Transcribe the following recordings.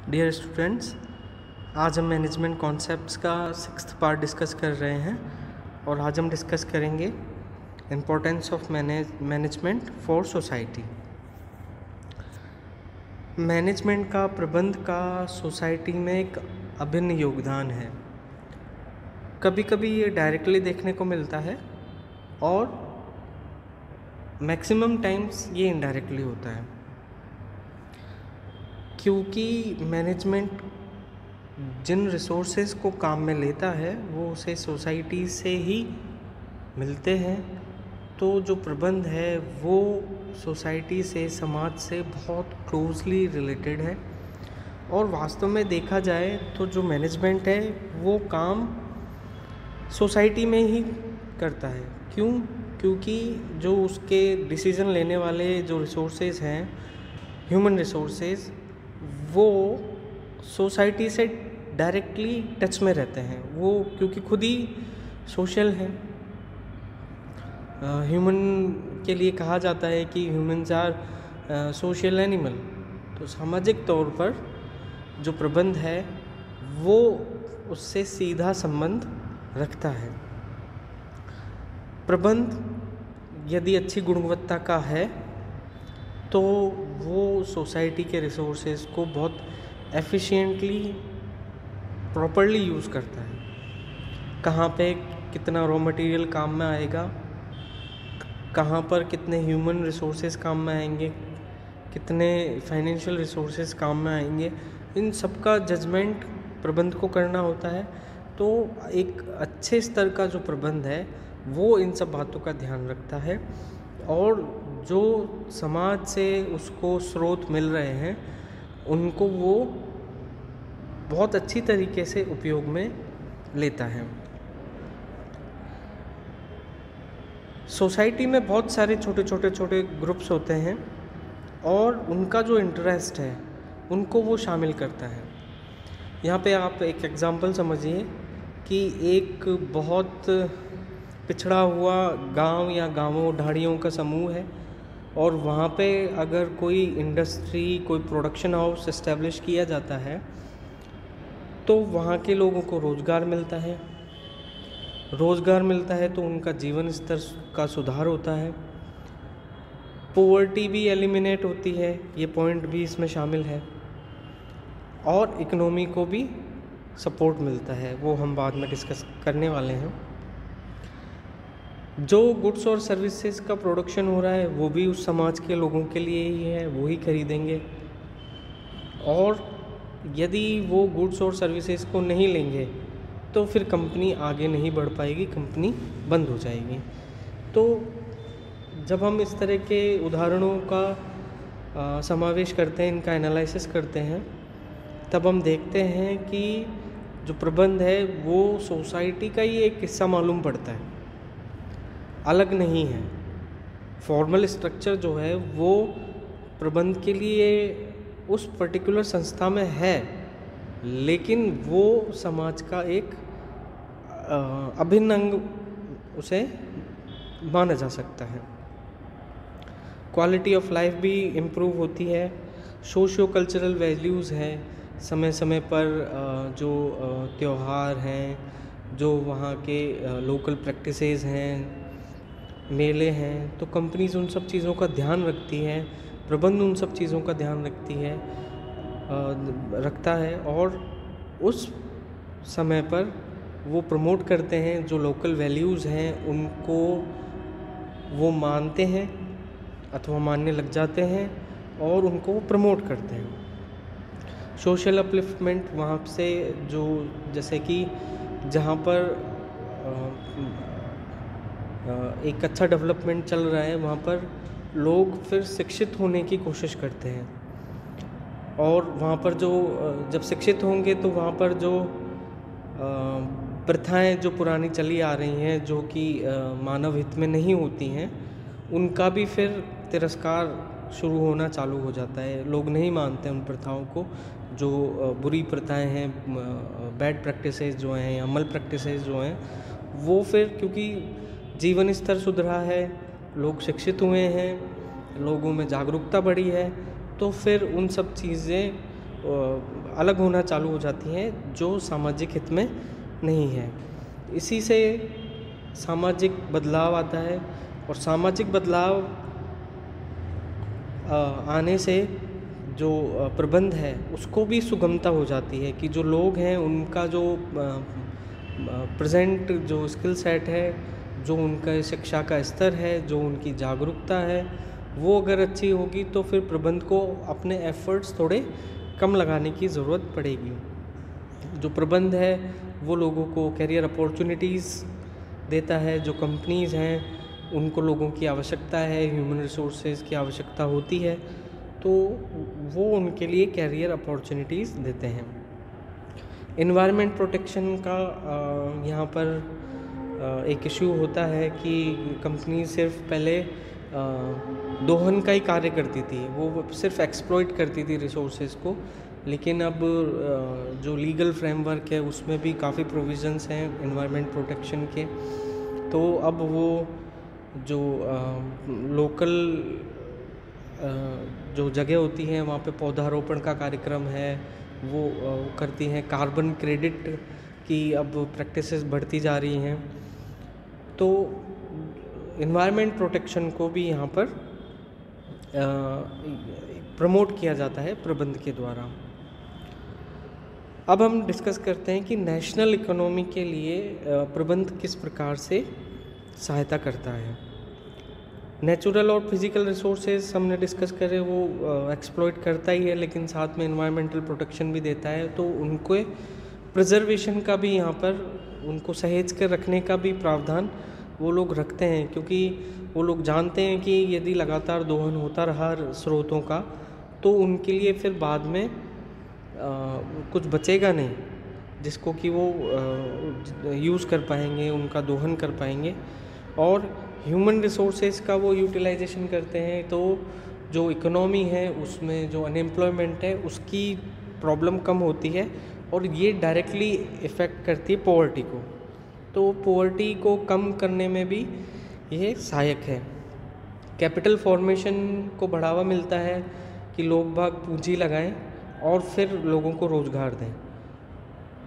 Dear students, आज हम management concepts का 6th पार्ट डिस्कस कर रहे हैं और आज हम डिस्कस करेंगे importance of management for society. Management का, प्रबंध का सोसाइटी में एक अभिन्न योगदान है। कभी कभी ये डायरेक्टली देखने को मिलता है और मैक्सिमम टाइम्स ये इनडायरेक्टली होता है, क्योंकि मैनेजमेंट जिन रिसोर्सेज को काम में लेता है वो उसे सोसाइटी से ही मिलते हैं। तो जो प्रबंध है वो सोसाइटी से, समाज से बहुत क्लोजली रिलेटेड है। और वास्तव में देखा जाए तो जो मैनेजमेंट है वो काम सोसाइटी में ही करता है। क्यों? क्योंकि जो उसके डिसीज़न लेने वाले जो रिसोर्सेज हैं, ह्यूमन रिसोर्सेज, वो सोसाइटी से डायरेक्टली टच में रहते हैं। वो क्योंकि खुद ही सोशल हैं। ह्यूमन के लिए कहा जाता है कि ह्यूमन्स आर सोशल एनिमल। तो सामाजिक तौर पर जो प्रबंध है वो उससे सीधा संबंध रखता है। प्रबंध यदि अच्छी गुणवत्ता का है तो वो सोसाइटी के रिसोर्सेज को बहुत एफिशिएंटली, प्रॉपरली यूज़ करता है। कहाँ पे कितना रॉ मटेरियल काम में आएगा, कहाँ पर कितने ह्यूमन रिसोर्सेज काम में आएंगे, कितने फाइनेंशियल रिसोर्सेज काम में आएंगे, इन सब का जजमेंट प्रबंध को करना होता है। तो एक अच्छे स्तर का जो प्रबंध है वो इन सब बातों का ध्यान रखता है और जो समाज से उसको स्रोत मिल रहे हैं उनको वो बहुत अच्छी तरीके से उपयोग में लेता है। सोसाइटी में बहुत सारे छोटे ग्रुप्स होते हैं और उनका जो इंटरेस्ट है उनको वो शामिल करता है। यहाँ पे आप एक एग्जांपल समझिए कि एक बहुत पिछड़ा हुआ गांव या गांवों ढाड़ियों का समूह है और वहाँ पे अगर कोई इंडस्ट्री, कोई प्रोडक्शन हाउस इस्टेब्लिश किया जाता है तो वहाँ के लोगों को रोज़गार मिलता है। रोज़गार मिलता है तो उनका जीवन स्तर का सुधार होता है। पॉवर्टी भी एलिमिनेट होती है, ये पॉइंट भी इसमें शामिल है। और इकोनॉमी को भी सपोर्ट मिलता है, वो हम बाद में डिस्कस करने वाले हैं। जो गुड्स और सर्विसेज का प्रोडक्शन हो रहा है वो भी उस समाज के लोगों के लिए ही है, वो ही खरीदेंगे। और यदि वो गुड्स और सर्विसेज को नहीं लेंगे तो फिर कंपनी आगे नहीं बढ़ पाएगी, कंपनी बंद हो जाएगी। तो जब हम इस तरह के उदाहरणों का समावेश करते हैं, इनका एनालिसिस करते हैं, तब हम देखते हैं कि जो प्रबंध है वो सोसाइटी का ही एक हिस्सा मालूम पड़ता है, अलग नहीं है। फॉर्मल स्ट्रक्चर जो है वो प्रबंध के लिए उस पर्टिकुलर संस्था में है, लेकिन वो समाज का एक अभिन्न अंग उसे माना जा सकता है। क्वालिटी ऑफ लाइफ भी इम्प्रूव होती है। सोशियो कल्चरल वैल्यूज़ हैं, समय समय पर जो त्यौहार हैं, जो वहाँ के लोकल प्रैक्टिसेस हैं, मेले हैं, तो कंपनीज उन सब चीज़ों का ध्यान रखती है, प्रबंध उन सब चीज़ों का ध्यान रखता है और उस समय पर वो प्रमोट करते हैं। जो लोकल वैल्यूज़ हैं उनको वो मानते हैं अथवा मानने लग जाते हैं और उनको वो प्रमोट करते हैं। सोशल अपलिफ्टमेंट, वहाँ से जो, जैसे कि जहाँ पर एक अच्छा डेवलपमेंट चल रहा है वहाँ पर लोग फिर शिक्षित होने की कोशिश करते हैं और वहाँ पर जो जब शिक्षित होंगे तो वहाँ पर जो प्रथाएं जो पुरानी चली आ रही हैं, जो कि मानव हित में नहीं होती हैं, उनका भी फिर तिरस्कार शुरू होना चालू हो जाता है। लोग नहीं मानते उन प्रथाओं को, जो बुरी प्रथाएं हैं, बैड प्रैक्टिसेस जो हैं या मल प्रैक्टिसेस जो हैं, वो फिर क्योंकि जीवन स्तर सुधरा है, लोग शिक्षित हुए हैं, लोगों में जागरूकता बढ़ी है, तो फिर उन सब चीज़ें अलग होना चालू हो जाती हैं जो सामाजिक हित में नहीं है। इसी से सामाजिक बदलाव आता है और सामाजिक बदलाव आने से जो प्रबंध है उसको भी सुगमता हो जाती है कि जो लोग हैं उनका जो प्रेजेंट जो स्किल सेट है, जो उनका शिक्षा का स्तर है, जो उनकी जागरूकता है, वो अगर अच्छी होगी तो फिर प्रबंध को अपने एफर्ट्स थोड़े कम लगाने की ज़रूरत पड़ेगी। जो प्रबंध है वो लोगों को कैरियर अपॉर्चुनिटीज़ देता है। जो कंपनीज़ हैं उनको लोगों की आवश्यकता है, ह्यूमन रिसोर्सेज की आवश्यकता होती है, तो वो उनके लिए कैरियर अपॉर्चुनिटीज़ देते हैं। एनवायरनमेंट प्रोटेक्शन का यहाँ पर एक इशू होता है कि कंपनी सिर्फ पहले दोहन का ही कार्य करती थी, वो सिर्फ एक्सप्लॉइट करती थी रिसोर्सेज को, लेकिन अब जो लीगल फ्रेमवर्क है उसमें भी काफ़ी प्रोविज़न्स हैं एनवायरनमेंट प्रोटेक्शन के। तो अब वो जो लोकल जो जगह होती हैं वहाँ पे पौधारोपण का कार्यक्रम है वो करती हैं। कार्बन क्रेडिट की अब प्रैक्टिसेस बढ़ती जा रही हैं, तो एनवायरनमेंट प्रोटेक्शन को भी यहाँ पर प्रमोट किया जाता है प्रबंध के द्वारा। अब हम डिस्कस करते हैं कि नेशनल इकोनॉमी के लिए प्रबंध किस प्रकार से सहायता करता है। नेचुरल और फिज़िकल रिसोर्सेज हमने डिस्कस करे, वो एक्सप्लॉइट करता ही है, लेकिन साथ में एनवायरमेंटल प्रोटेक्शन भी देता है। तो उनको प्रिजर्वेशन का भी यहाँ पर उनको सहेज कर रखने का भी प्रावधान वो लोग रखते हैं, क्योंकि वो लोग जानते हैं कि यदि लगातार दोहन होता रहा स्रोतों का तो उनके लिए फिर बाद में कुछ बचेगा नहीं जिसको कि वो यूज़ कर पाएंगे, उनका दोहन कर पाएंगे। और ह्यूमन रिसोर्सेज का वो यूटिलाइजेशन करते हैं, तो जो इकोनॉमी है उसमें जो अनएम्प्लॉयमेंट है उसकी प्रॉब्लम कम होती है और ये डायरेक्टली इफ़ेक्ट करती है पॉवर्टी को। तो पॉवर्टी को कम करने में भी ये सहायक है। कैपिटल फॉर्मेशन को बढ़ावा मिलता है कि लोग बाग पूंजी लगाएं और फिर लोगों को रोज़गार दें।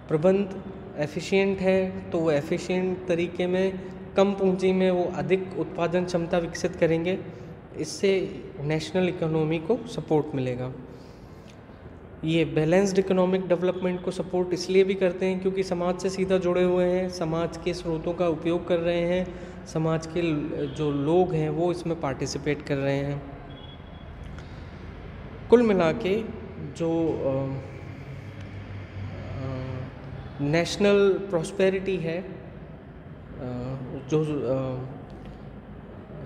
प्रबंध एफिशिएंट है तो वो एफिशिएंट तरीके में कम पूंजी में वो अधिक उत्पादन क्षमता विकसित करेंगे, इससे नेशनल इकोनॉमी को सपोर्ट मिलेगा। ये बैलेंस्ड इकोनॉमिक डेवलपमेंट को सपोर्ट इसलिए भी करते हैं क्योंकि समाज से सीधा जुड़े हुए हैं, समाज के स्रोतों का उपयोग कर रहे हैं, समाज के जो लोग हैं वो इसमें पार्टिसिपेट कर रहे हैं। कुल मिला के जो नेशनल प्रॉस्पेरिटी है, जो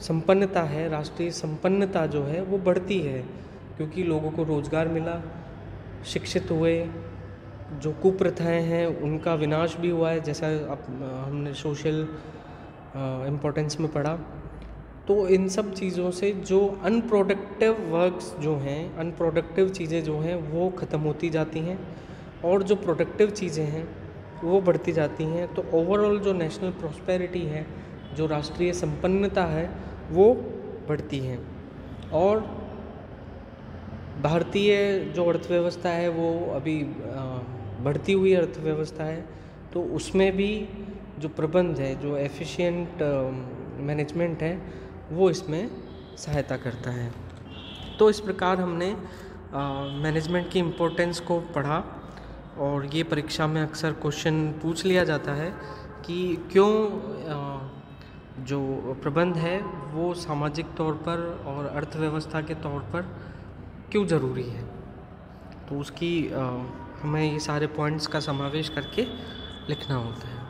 संपन्नता है, राष्ट्रीय संपन्नता जो है वो बढ़ती है क्योंकि लोगों को रोज़गार मिला, शिक्षित हुए, जो कुप्रथाएं हैं उनका विनाश भी हुआ है, जैसा हमने सोशल इम्पोर्टेंस में पढ़ा। तो इन सब चीज़ों से जो अनप्रोडक्टिव वर्क्स जो हैं, अनप्रोडक्टिव चीज़ें जो हैं वो ख़त्म होती जाती हैं और जो प्रोडक्टिव चीज़ें हैं वो बढ़ती जाती हैं। तो ओवरऑल जो नेशनल प्रॉस्पेरिटी है, जो राष्ट्रीय संपन्नता है वो बढ़ती है। और भारतीय जो अर्थव्यवस्था है वो अभी बढ़ती हुई अर्थव्यवस्था है, तो उसमें भी जो प्रबंध है, जो एफिशिएंट मैनेजमेंट है वो इसमें सहायता करता है। तो इस प्रकार हमने मैनेजमेंट की इम्पोर्टेंस को पढ़ा और ये परीक्षा में अक्सर क्वेश्चन पूछ लिया जाता है कि क्यों जो प्रबंध है वो सामाजिक तौर पर और अर्थव्यवस्था के तौर पर क्यों ज़रूरी है। तो उसकी हमें ये सारे पॉइंट्स का समावेश करके लिखना होता है।